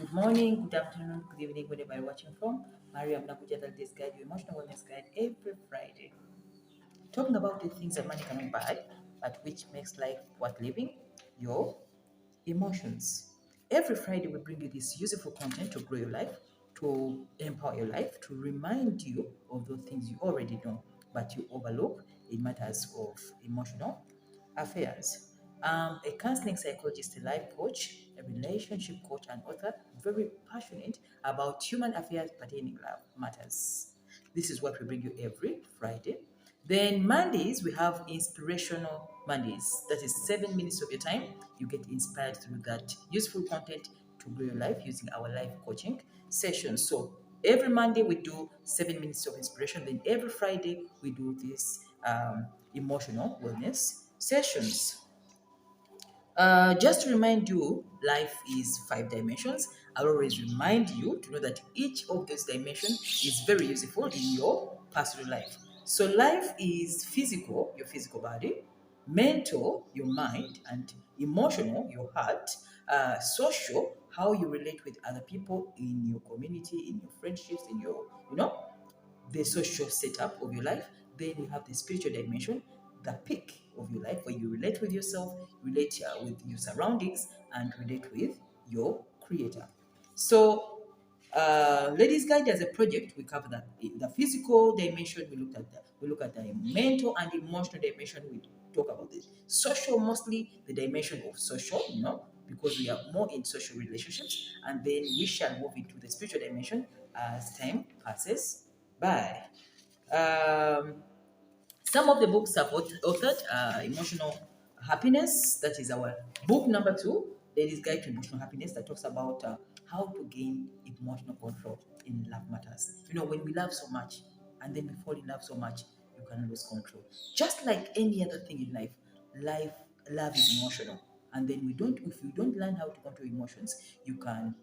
Good morning, good afternoon, good evening, whenever you're watching from. Mariam Nakuja, this guide, your emotional wellness guide, every Friday. Talking about the things that money cannot buy, but which makes life worth living, your emotions. Every Friday, we bring you this useful content to grow your life, to empower your life, to remind you of those things you already know, but you overlook in matters of emotional affairs. A counseling psychologist, a life coach, a relationship coach, and author, very passionate about human affairs pertaining love matters. This is what we bring you every Friday. Then Mondays, we have inspirational Mondays. That is 7 minutes of your time. You get inspired through that useful content to grow your life using our life coaching sessions. So every Monday we do 7 minutes of inspiration. Then every Friday we do this emotional wellness sessions. Just to remind you, life is 5 dimensions. I'll always remind you to know that each of those dimensions is very useful in your personal life. So, life is physical, your physical body, mental, your mind, and emotional, your heart, social, how you relate with other people in your community, in your friendships, in your, the social setup of your life. Then you have the spiritual dimension, the peak of your life, where you relate with yourself, relate with your surroundings, and relate with your creator. So, ladies guide as a project, we cover that the physical dimension. We look at the mental and emotional dimension. We talk about this social, mostly the dimension of social, because we are more in social relationships, and then we shall move into the spiritual dimension as time passes by. Um, some of the books I've authored Emotional Happiness, that is our book number 2, Ladies Guide to Emotional Happiness, that talks about how to gain emotional control in love matters. When we love so much and then we fall in love so much, you can lose control. Just like any other thing in life, love is emotional. And then if you don't learn how to control emotions, you can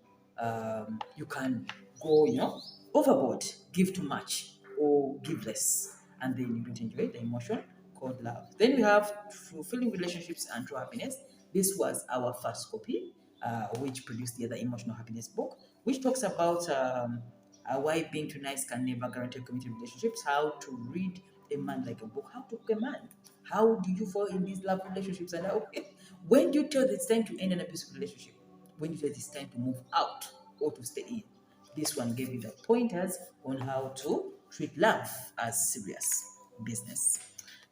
go, overboard, give too much or give less, and then you don't enjoy the emotion called love. Then we have fulfilling relationships and true happiness. This was our first copy, which produced the other emotional happiness book, which talks about why being too nice can never guarantee committed relationships, how to read a man like a book, how to cook a man, how do you fall in these love relationships, and how, when do you tell it's time to end an abusive relationship, when you tell it's time to move out or to stay in. This one gave you the pointers on how to treat love as serious business.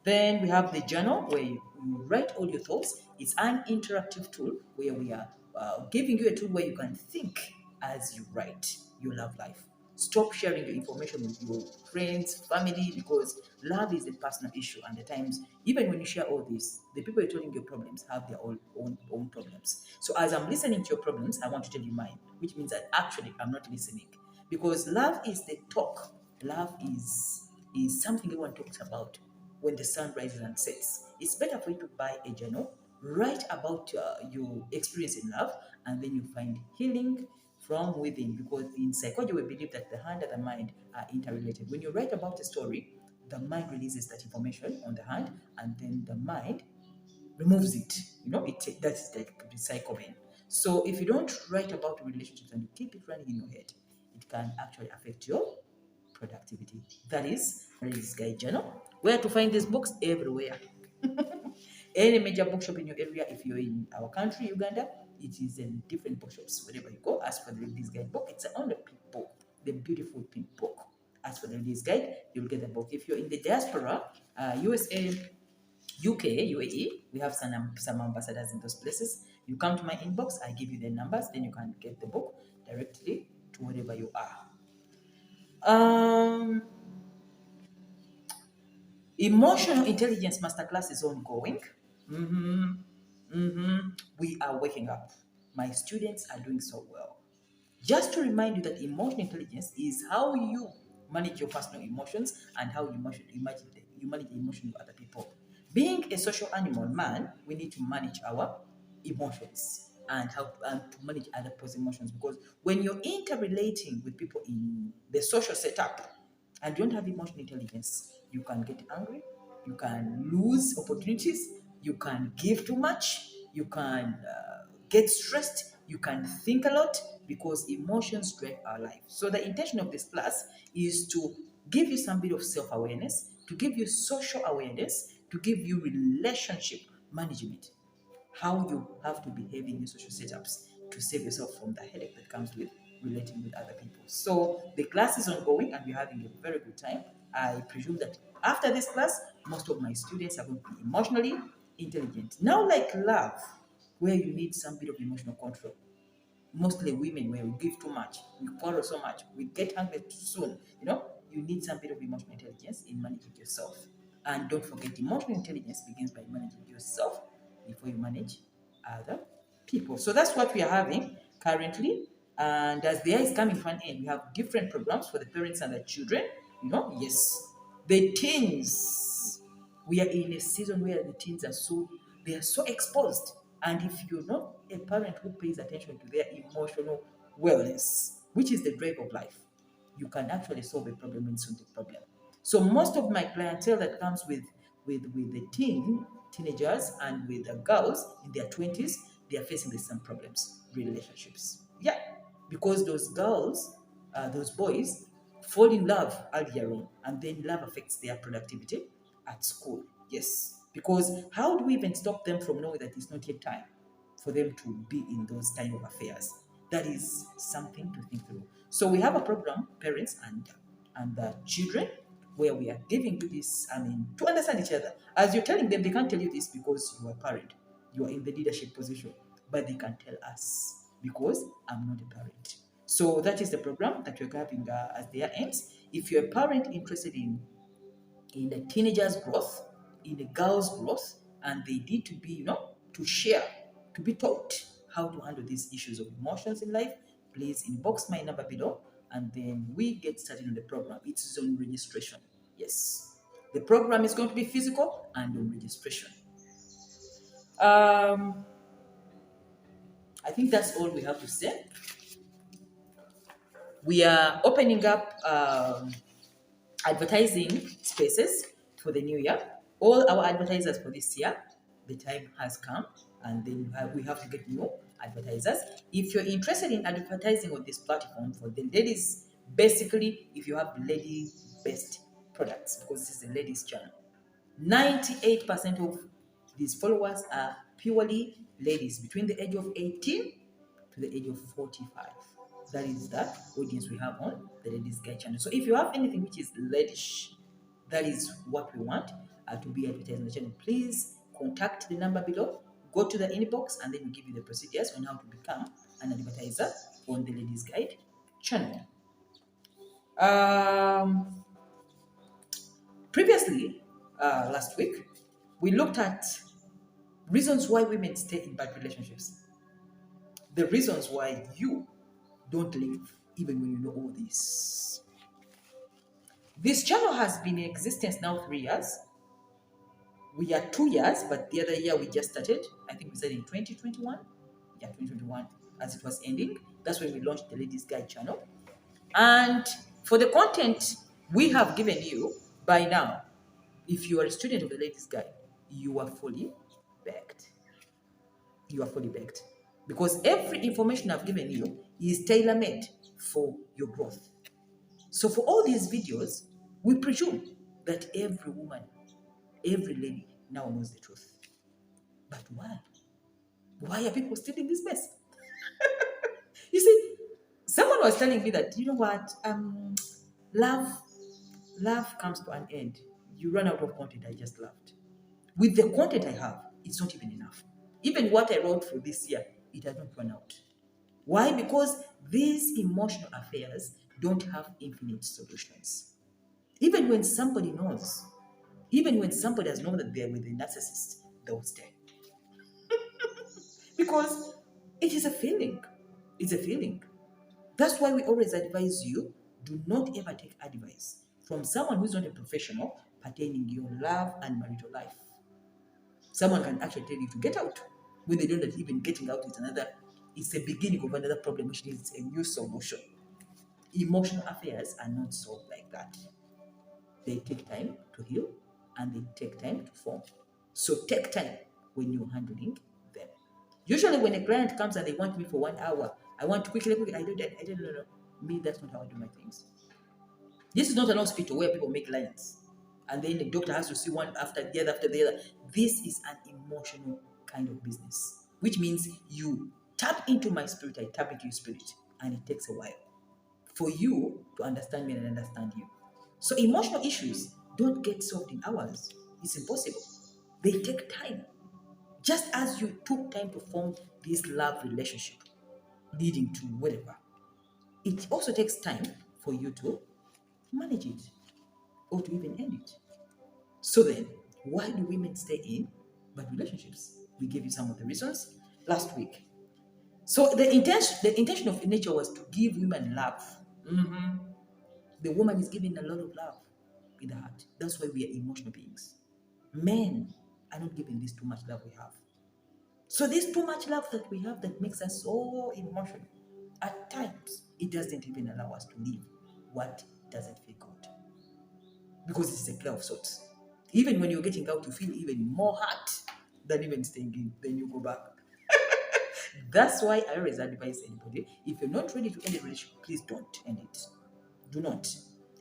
Then we have the journal where you write all your thoughts. It's an interactive tool where we are giving you a tool where you can think as you write your love life. Stop sharing your information with your friends, family, because love is a personal issue. And at times, even when you share all this, the people you're telling your problems have their own problems. So as I'm listening to your problems, I want to tell you mine, which means that actually I'm not listening. Because love is the talk. Love is something everyone talks about when the sun rises and sets. It's better for you to buy a journal, write about your experience in love, and then you find healing from within. Because in psychology, we believe that the hand and the mind are interrelated. When you write about a story, the mind releases that information on the hand, and then the mind removes it. That's like recycling. So if you don't write about relationships and you keep it running in your head, it can actually affect your productivity. That is Release Guide Journal. Where to find these books? Everywhere. Any major bookshop in your area. If you're in our country, Uganda, it is in different bookshops. Wherever you go, ask for the Release Guide book. It's on the pink book, the beautiful pink book. Ask for the Release Guide, you'll get the book. If you're in the diaspora, USA, UK, UAE, we have some ambassadors in those places. You come to my inbox, I give you their numbers, then you can get the book directly to wherever you are. Um, Emotional intelligence masterclass is ongoing. Mhm, We are waking up. My students are doing so well. Just to remind you that emotional intelligence is how you manage your personal emotions and how you manage the emotions of other people. Being a social animal, man, we need to manage our emotions and how to manage other people's emotions, because when you're interrelating with people in the social setup and you don't have emotional intelligence, you can get angry, you can lose opportunities, you can give too much, you can get stressed, You can think a lot because emotions drive our life. So the intention of this class is to give you some bit of self-awareness, to give you social awareness, to give you relationship management, how you have to behave in your social setups to save yourself from the headache that comes with relating with other people. So the class is ongoing and we're having a very good time. I presume that after this class, most of my students are going to be emotionally intelligent. Now, like love, where you need some bit of emotional control, mostly women, where we give too much, we quarrel so much, we get angry too soon. You need some bit of emotional intelligence in managing yourself. And don't forget, emotional intelligence begins by managing yourself before you manage other people. So that's what we are having currently. And as the year is coming to an end, we have different programs for the parents and the children. Yes, the teens, we are in a season where the teens are so exposed. And if you're not a parent who pays attention to their emotional wellness, which is the drive of life, you can actually solve a problem and solve the problem. So most of my clientele that comes with the teenagers and with the girls in their 20s, they are facing the same problems, relationships. Yeah, because those girls, those boys, fall in love earlier on, and then love affects their productivity at school. Yes, because how do we even stop them from knowing that it's not yet time for them to be in those kind of affairs? That is something to think through. So we have a program, parents and the children, where we are giving you this, to understand each other. As you're telling them, they can't tell you this because you are a parent, you are in the leadership position, but they can tell us because I'm not a parent. So that is the program that we're having as their ends. If you're a parent interested in the teenagers' growth, in the girls' growth, and they need to be, to share, to be taught how to handle these issues of emotions in life, please inbox my number below, and then we get started on the program. It's on registration. Yes. The program is going to be physical and on registration. Um, I think that's all we have to say. We are opening up advertising spaces for the new year. All our advertisers for this year, the time has come, and then we have to get new advertisers. If you're interested in advertising on this platform for the ladies, basically, if you have lady-based products, because this is a ladies' channel, 98% of these followers are purely ladies between the age of 18 to the age of 45. That is the audience we have on the Ladies Guide channel. So if you have anything which is ladish, that is what we want to be advertised on the channel. Please contact the number below, go to the inbox, and then we'll give you the procedures on how to become an advertiser on the Ladies Guide channel. Previously, last week, we looked at reasons why women stay in bad relationships. The reasons why you don't leave, even when you know all this. This channel has been in existence now 3 years. We are 2 years, but the other year we just started. I think we started in 2021. Yeah, 2021, as it was ending. That's when we launched the Ladies Guide channel. And for the content we have given you by now, if you are a student of the Ladies Guide, you are fully backed. You are fully backed. Because every information I've given you is tailor-made for your growth. So for all these videos, we presume that every woman, every lady now knows the truth. But why? Why are people still in this mess? You see, someone was telling me that, you know what, love, love comes to an end. You run out of content. I just laughed. With the content I have, it's not even enough. Even what I wrote for this year, it has not run out. Why? Because these emotional affairs don't have infinite solutions. Even when somebody knows, even when somebody has known that they're with a narcissist, they'll stay. Because it is a feeling. It's a feeling. That's why we always advise you, do not ever take advice from someone who's not a professional pertaining your love and marital life. Someone can actually tell you to get out when they know that even getting out is it's the beginning of another problem which needs a new solution. Emotional affairs are not solved like that. They take time to heal and they take time to form. So take time when you're handling them. Usually when a client comes and they want me for 1 hour, I want quickly, I don't know. Me, that's not how I do my things. This is not an hospital where people make lines and then the doctor has to see one after the other. This is an emotional kind of business, which means you tap into my spirit, I tap into your spirit, and it takes a while for you to understand me and understand you. So emotional issues don't get solved in hours. It's impossible. They take time. Just as you took time to form this love relationship leading to whatever, it also takes time for you to manage it or to even end it. So then, why do women stay in bad relationships? We gave you some of the reasons last week. So the intention of nature was to give women love. Mhm. The woman is given a lot of love in the heart. That's why we are emotional beings. Men are not given this too much love we have. So this too much love that we have that makes us so emotional, at times it doesn't even allow us to live what doesn't feel good. Because it's a play of sorts. Even when you're getting out, you feel even more hurt than even staying in. Then you go back. That's why I always advise anybody, if you're not ready to end a relationship, please don't end it. Do not.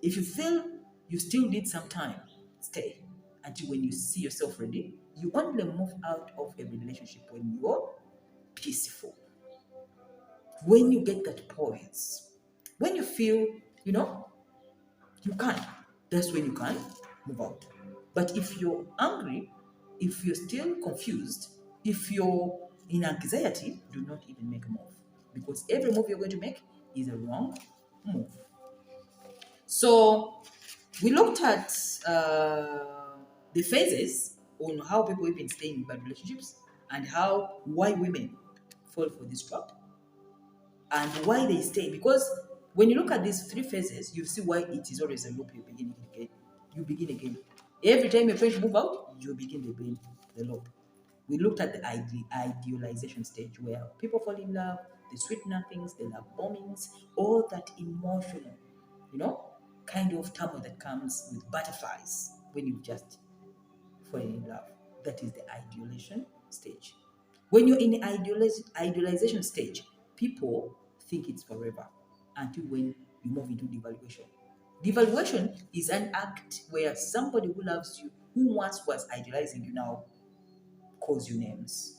If you feel you still need some time, stay until when you see yourself ready. You only move out of a relationship when you're peaceful, when you get that poise, when you feel, you know, you can. That's when you can move out. But if you're angry, if you're still confused, if you're in anxiety, do not even make a move. Because every move you're going to make is a wrong move. So we looked at the phases on how people even stay in bad relationships and why women fall for this trap and why they stay. Because when you look at these three phases, you see why it is always a loop. You begin again. You begin again. Every time you're trying to move out, you begin again the loop. We looked at the idealization stage where people fall in love, the sweet nothings, the love bombings, all that emotional, you know, kind of turmoil that comes with butterflies when you just fall in love. That is the idealization stage. When you're in the idealization stage, people think it's forever until when you move into devaluation. Devaluation is an act where somebody who loves you, who once was idealizing you, now calls you names.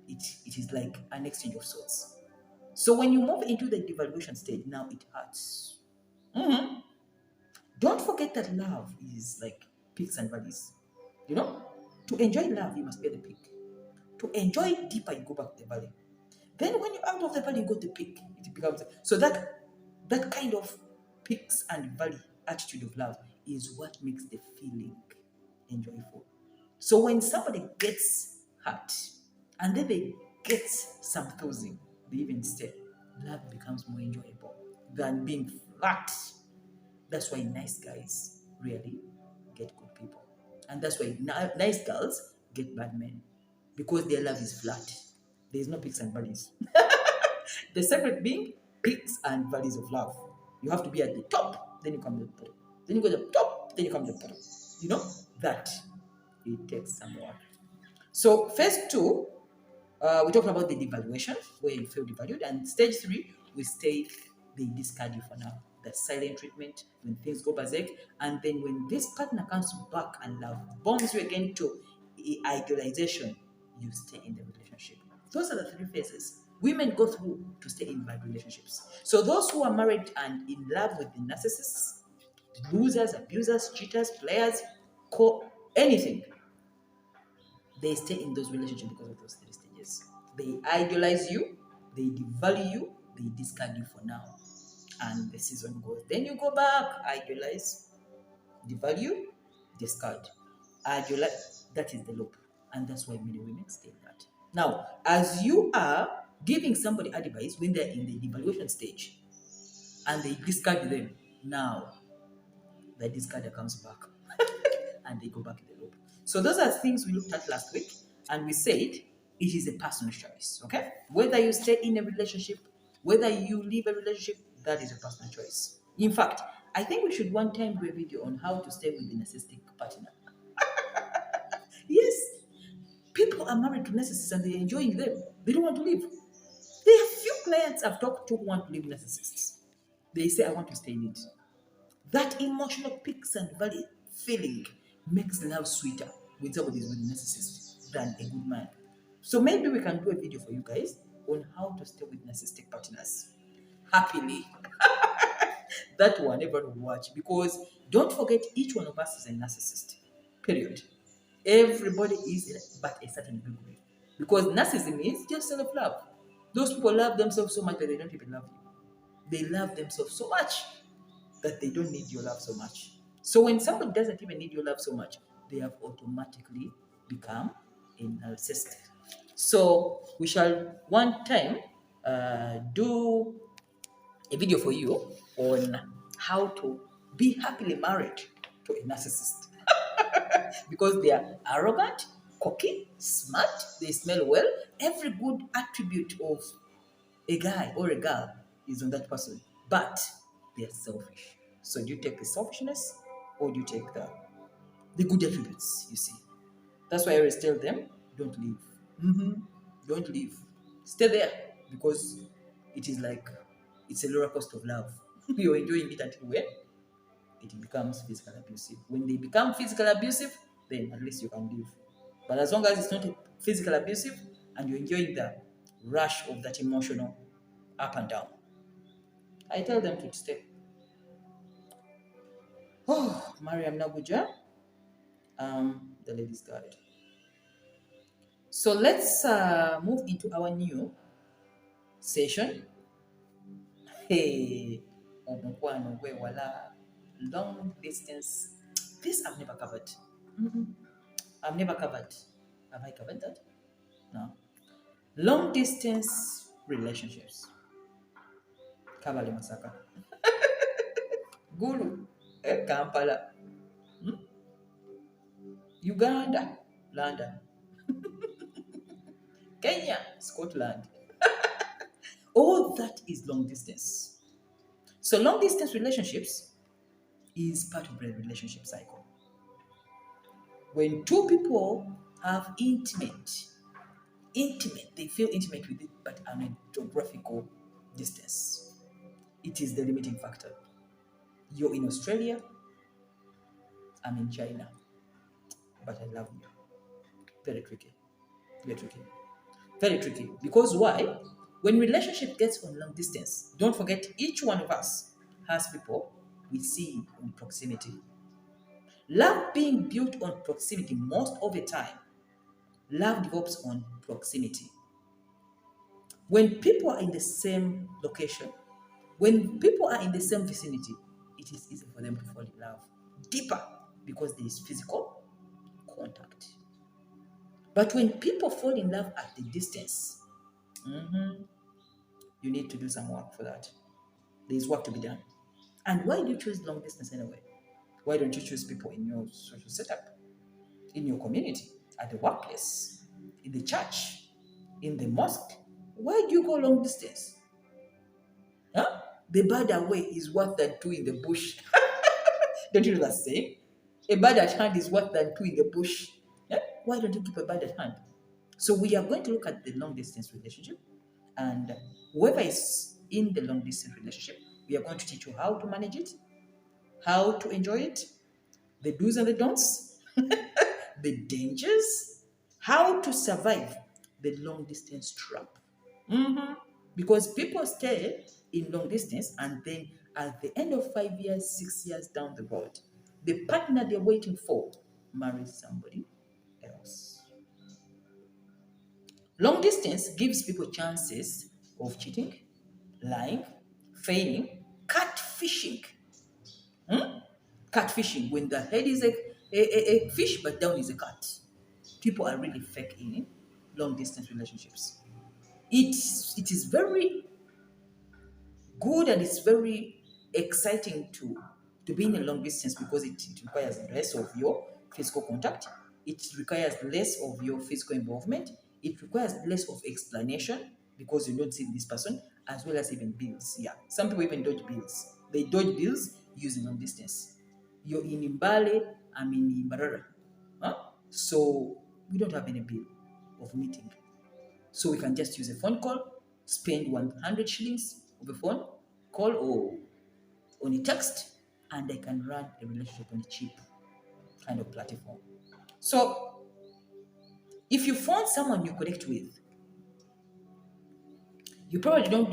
It is like an exchange of sorts. So when you move into the devaluation stage, now it hurts. Mhm. Don't forget that love is like peaks and valleys. You know, to enjoy love, you must be at the peak. To enjoy it deeper, you go back to the valley. Then when you're out of the valley, you go to the peak. It becomes so that kind of peaks and valley attitude of love is what makes the feeling enjoyable. So when somebody gets hurt and then they get some thousand, they even stay, love becomes more enjoyable than being flat. That's why nice guys really get good people. And that's why nice girls get bad men. Because their love is flat. There's no peaks and valleys. The secret being peaks and valleys of love. You have to be at the top, then you come to the bottom. Then you go to the top, then you come to the bottom. You know, that it takes some work. So phase two, we talked about the devaluation, where you feel devalued, and stage three, we stay, they discard you for now. The silent treatment, when things go berserk, and then when this partner comes back and love bombs you again to idealization, you stay in the relationship. Those are the three phases women go through to stay in bad relationships. So those who are married and in love with the narcissists, losers, abusers, cheaters, players, anything, they stay in those relationships because of those three stages. They idealize you, they devalue you, they discard you for now. And the season goes. Then you go back, idealize, devalue, discard. Idealize. That is the loop. And that's why many women stay in that. Now, as you are giving somebody advice when they're in the devaluation stage and they discard them, now the discarder comes back and they go back in the loop. So those are things we looked at last week, and we said it is a personal choice. Okay, whether you stay in a relationship, whether you leave a relationship, that is a personal choice. In fact, I think we should one time do a video on how to stay with a narcissistic partner. Yes, People are married to narcissists and they're enjoying them. They don't want to leave. There are few clients I've talked to who want to leave narcissists. They say, I want to stay in it. That emotional peaks and valley feeling makes love sweeter when somebody is with a narcissist than a good man. So maybe we can do a video for you guys on how to stay with narcissistic partners happily. That one everyone will watch, because don't forget, each one of us is a narcissist. Period. Everybody is, but a certain degree. Because narcissism is just self-love. Those people love themselves so much that they don't even love you. They love themselves so much that they don't need your love so much. So when somebody doesn't even need your love so much, they have automatically become a narcissist. So we shall one time do a video for you on how to be happily married to a narcissist. Because they are arrogant, cocky, smart, they smell well. Every good attribute of a guy or a girl is on that person, but they are selfish. So do you take the selfishness or do you take the good attributes? You see, that's why I always tell them, don't leave. Don't leave. Stay there, because it is like it's a roller coaster of love. You're enjoying it until when it becomes physical abusive. When they become physical abusive, then at least you can leave. But as long as it's not physical abusive and you're enjoying the rush of that emotional up and down, I tell them to stay. Oh, Mariam Naguja, the ladies' guide. So let's move into our new session. Hey, omukwano gwe wala, long distance. This I've never covered. I've never covered. Have I covered that? No. Long distance relationships. Kabale Masaka. Gulu. Kampala. Uganda. London. Kenya. Scotland. All that is long distance. So long distance relationships is part of the relationship cycle. When two people have intimate, they feel intimate with it, but on a geographical distance, it is the limiting factor. You're in Australia, I'm in China, but I love you. Very tricky. Very tricky. Very tricky. Because why? When relationship gets on long distance, don't forget, each one of us has people we see in proximity. Love being built on proximity most of the time. Love develops on proximity. When people are in the same location, when people are in the same vicinity, it is easy for them to fall in love deeper because there is physical contact. But when people fall in love at the distance, you need to do some work for that. There's work to be done. And why do you choose long distance anyway? Why don't you choose people in your social setup, in your community, at the workplace, in the church, in the mosque? Why do you go long distance? Huh? The bird away is worth than two in the bush. Don't you know that saying? A bird at hand is worth than two in the bush. Yeah? Why don't you keep a bird at hand? So we are going to look at the long distance relationship, and whoever is in the long distance relationship, we are going to teach you how to manage it, how to enjoy it, the do's and the don'ts, the dangers, how to survive the long distance trap. Because people stay in long distance and then at the end of 5 years, 6 years down the road, the partner they're waiting for marries somebody else. Long distance gives people chances of cheating, lying, feigning, catfishing. Catfishing, when the head is a fish but down is a cat. People are really fake in long distance relationships. It is very good and it's very exciting to be in a long distance because it requires less of your physical contact. It requires less of your physical involvement. It requires less of explanation because you don't see this person, as well as even bills. Yeah, some people even dodge bills. They dodge bills using long distance. You're in Mbale, I'm in Mbarara. Huh? So we don't have any bill. of meeting. So we can just use a phone call, spend 100 shillings of a phone call or on a text, and I can run a relationship on a cheap kind of platform. So if you find someone you connect with, you probably you don't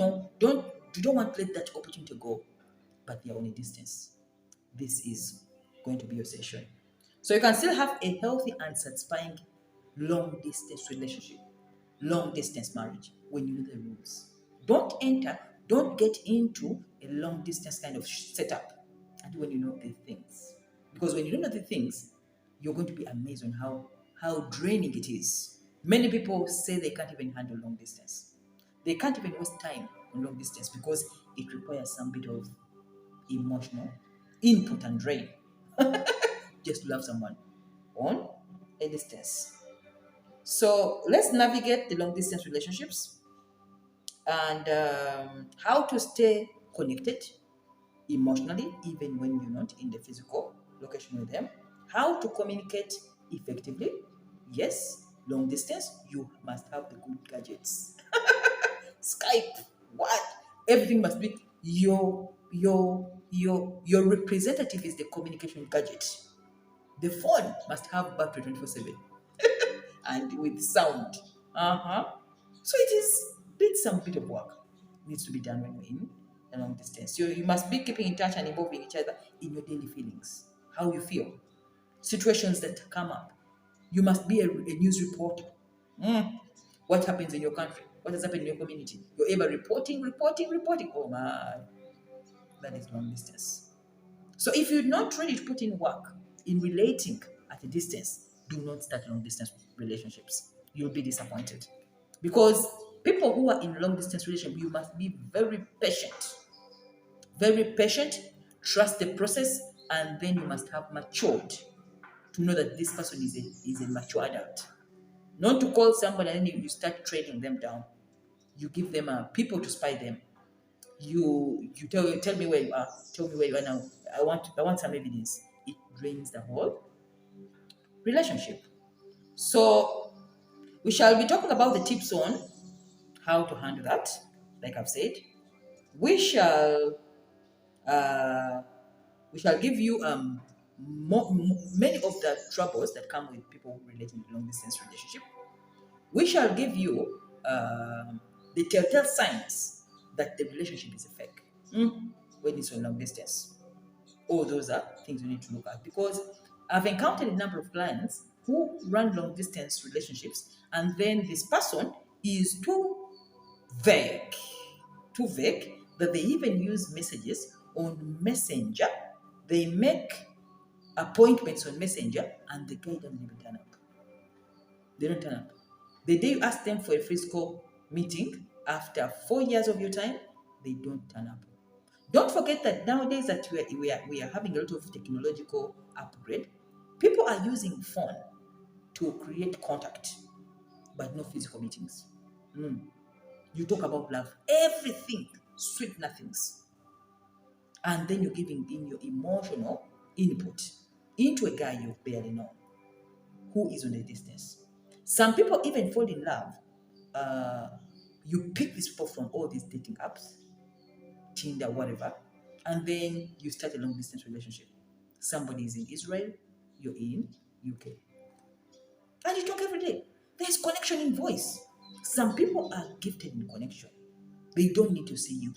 want to let that opportunity go, but they are on a distance. This is going to be your session. So you can still have a healthy and satisfying long distance relationship, long distance marriage when you know the rules. Don't get into a long distance kind of setup until when you know the things. Because when you don't know the things, you're going to be amazed on how draining it is. Many people say they can't even handle long distance. They can't even waste time on long distance because it requires some bit of emotional input and drain just to love someone on a distance. So let's navigate the long distance relationships and how to stay connected emotionally even when you're not in the physical location with them. How to communicate effectively. Yes, long distance, you must have the good gadgets. Skype, what? Everything must be your representative is the communication gadget. The phone must have battery 24/7 and with sound. Uh-huh. So it is some bit of work needs to be done when you're in a long distance. You must be keeping in touch and involving each other in your daily feelings, how you feel, situations that come up. You must be a news reporter. Mm. What happens in your country? What has happened in your community? You're ever reporting. Oh my, that is long distance. So if you're not ready to put in work in relating at a distance, do not start long distance relationships. You'll be disappointed. Because people who are in long distance relationship, you must be very patient. Very patient, trust the process, and then you must have matured to know that this person is a mature adult. Not to call somebody and then you start trading them down. You give them people to spy them. You tell me where you are. Tell me where you are now. I want some evidence. It drains the whole relationship. So we shall be talking about the tips on how to handle that. Like I've said, we shall uh, we shall give you many of the troubles that come with people relating to long distance relationship. We shall give you the telltale signs that the relationship is a fake when it's on long distance. All those are things you need to look at because I've encountered a number of clients who run long distance relationships and then this person is vague, too vague that they even use messages on Messenger. They make appointments on Messenger and the guy doesn't even turn up. They don't turn up. The day you ask them for a physical meeting, after 4 years of your time, they don't turn up. Don't forget that nowadays that we are having a lot of technological upgrade. People are using phone to create contact, but no physical meetings. You talk about love, everything, sweet nothings. And then you're giving in your emotional input into a guy you've barely known who is on a distance. Some people even fall in love. Uh, you pick these people from all these dating apps, Tinder, whatever, and then you start a long distance relationship. Somebody is in Israel, you're in UK. And you talk every day. There's connection in voice. Some people are gifted in connection. They don't need to see you.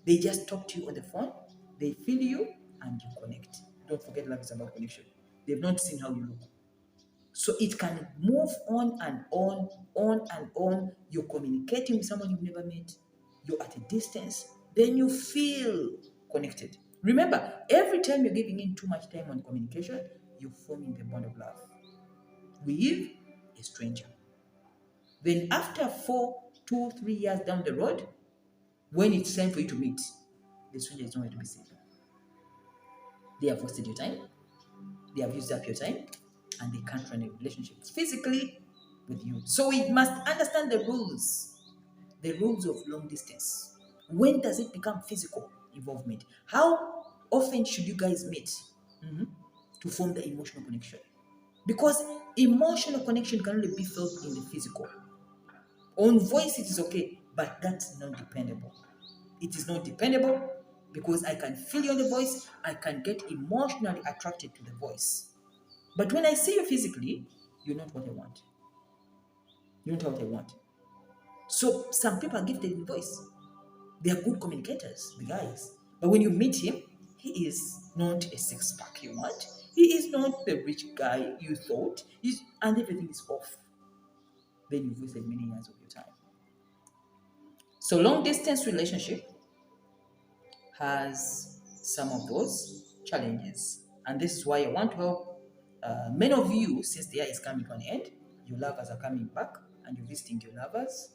They just talk to you on the phone, they feel you, and you connect. Don't forget love is about connection. They've not seen how you look. So it can move on and on and on. You're communicating with someone you've never met. You're at a distance. Then you feel connected. Remember, every time you're giving in too much time on communication, you're forming the bond of love with a stranger. Then after 2, 3 years down the road, when it's time for you to meet, the stranger is nowhere to be seen. They have wasted your time, they have used up your time, and they can't run a relationship physically with you. So we must understand the rules of long distance. When does it become physical involvement? How often should you guys meet to form the emotional connection? Because emotional connection can only be felt in the physical. On voice, it is okay, but that's not dependable. It is not dependable because I can feel you on the voice, I can get emotionally attracted to the voice. But when I see you physically, you're not what I want. You're not what I want. So some people are gifted in voice. They are good communicators, the guys. But when you meet him, he is not a six pack you want. He is not the rich guy you thought. And everything is off. Then you've wasted many years of your time. So long distance relationship has some of those challenges. And this is why I want to help many of you, since the year is coming to an end, your lovers are coming back and you're visiting your lovers,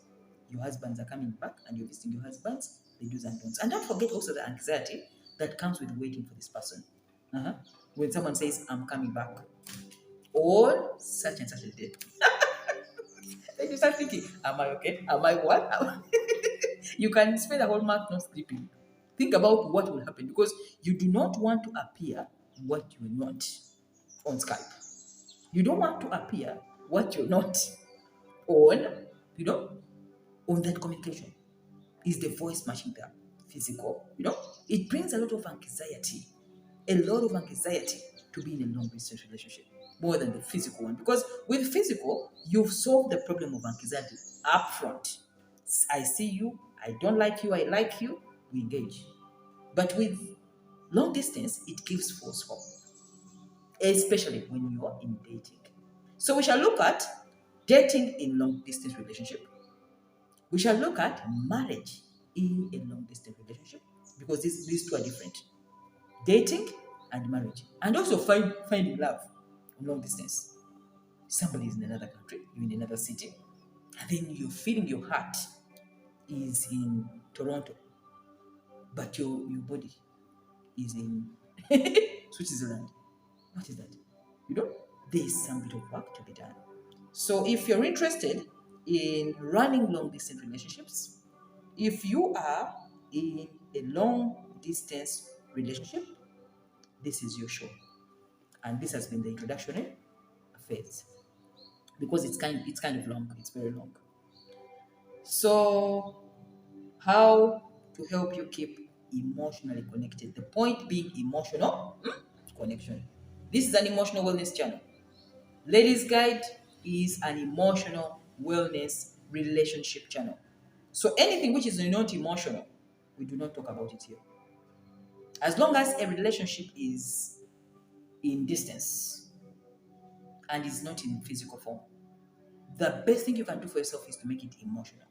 your husbands are coming back and you're visiting your husbands, the do's and don'ts. And don't forget also the anxiety that comes with waiting for this person. Uh-huh. When someone says, I'm coming back, or such and such a day, then you start thinking, am I okay? Am I what? You can spend a whole month not sleeping. Think about what will happen because you do not want to appear what you're not on Skype. You don't want to appear what you're not on, you know, on that communication. Is the voice matching the physical? It brings a lot of anxiety to be in a long distance relationship more than the physical one. Because with physical, you've solved the problem of anxiety up front. I see you, I don't like you, I like you, we engage. But with long distance, it gives false hope, especially when you are in dating. So we shall look at dating in long distance relationship. We shall look at marriage in a long distance relationship because these two are different. Dating and marriage. And also finding love in long distance. Somebody is in another country, you're in another city, and then you're feeling your heart is in Toronto, but your body is in Switzerland. What is that? There is some bit of work to be done. So if you're interested in running long distance relationships, if you are in a long distance relationship, this is your show. And this has been the introductory phase because it's kind of long. It's very long. So how to help you keep emotionally connected? The point being emotional connection. This is an emotional wellness channel. Ladies Guide is an emotional wellness relationship channel. So anything which is not emotional, we do not talk about it here. As long as a relationship is in distance and is not in physical form, the best thing you can do for yourself is to make it emotional.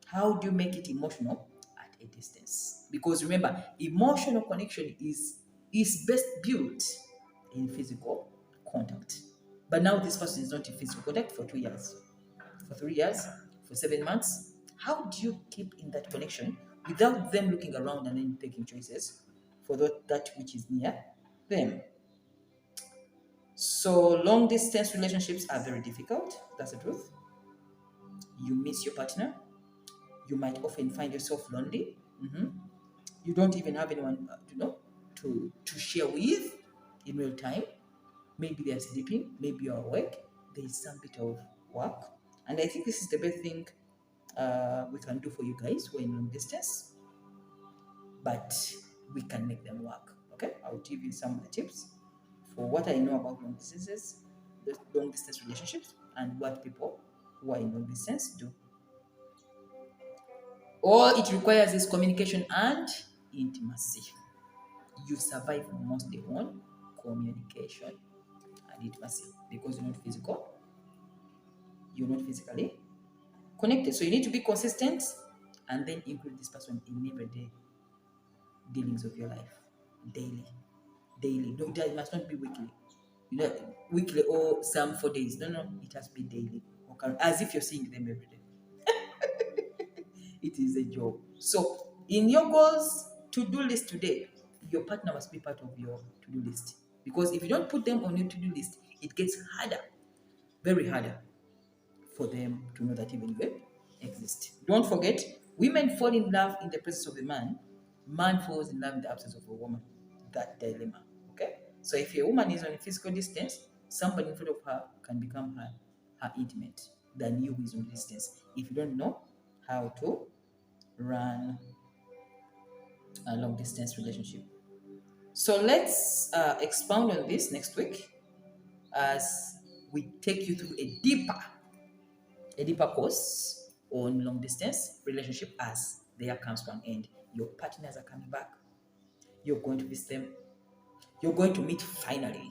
How do you make it emotional? At a distance. Because remember, emotional connection is best built in physical contact. But now this person is not in physical contact for 2 years, for 3 years, for 7 months. How do you keep in that connection without them looking around and then taking choices for that which is near them? So long distance relationships are very difficult. That's the truth. You miss your partner. You might often find yourself lonely. You don't even have anyone, to share with in real time. Maybe they're sleeping. Maybe you're awake. There is some bit of work, and I think this is the best thing we can do for you guys who are in long distance. But we can make them work. Okay, I'll give you some of the tips for what I know about long distances, the long distance relationships, and what people who are in long distance do. All it requires is communication and intimacy. You survive mostly on communication and intimacy because you're not physically connected. So you need to be consistent and then include this person in everyday dealings of your life. Daily. Daily. No, it must not be weekly. Weekly or some 4 days. No, it has to be daily. Okay? As if you're seeing them every day. It is a job. So, in your goals to-do list today, your partner must be part of your to-do list. Because if you don't put them on your to-do list, it gets harder, very harder, for them to know that even you exist. Don't forget, women fall in love in the presence of a man falls in love in the absence of a woman. That dilemma. Okay? So if a woman is on a physical distance, somebody in front of her can become her intimate than you who is on distance if you don't know how to run a long distance relationship. So let's expound on this next week as we take you through a deeper course on long distance relationship as there comes to an end. Your partners are coming back. You're going to visit them. You're going to meet finally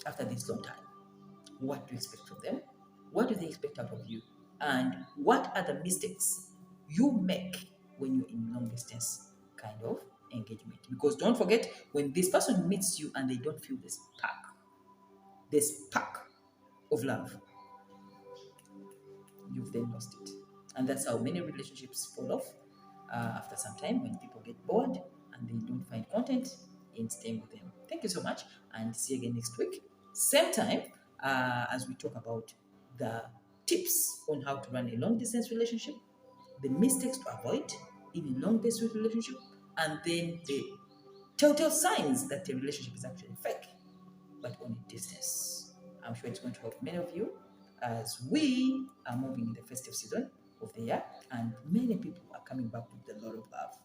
after this long time. What do you expect from them? What do they expect out of you? And what are the mistakes you make when you're in long distance kind of engagement? Because don't forget, when this person meets you and they don't feel this spark of love, you've then lost it. And that's how many relationships fall off after some time when people get bored and they don't find content in staying with them. Thank you so much, and see you again next week. Same time as we talk about the tips on how to run a long distance relationship, the mistakes to avoid in a long distance relationship, and then the telltale signs that the relationship is actually fake but on a distance. I'm sure it's going to help many of you as we are moving in the festive season of the year, and many people are coming back with a lot of love.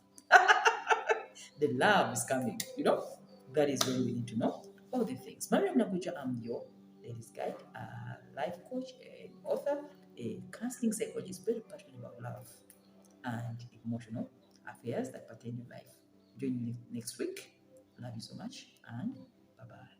The love is coming, you know. That is when we need to know all the things. Mariam Naguja, I'm your ladies' guide, a life coach, an author, a counseling psychologist, very passionate about love and emotional affairs that pertain to life. Join me next week. Love you so much, and bye bye.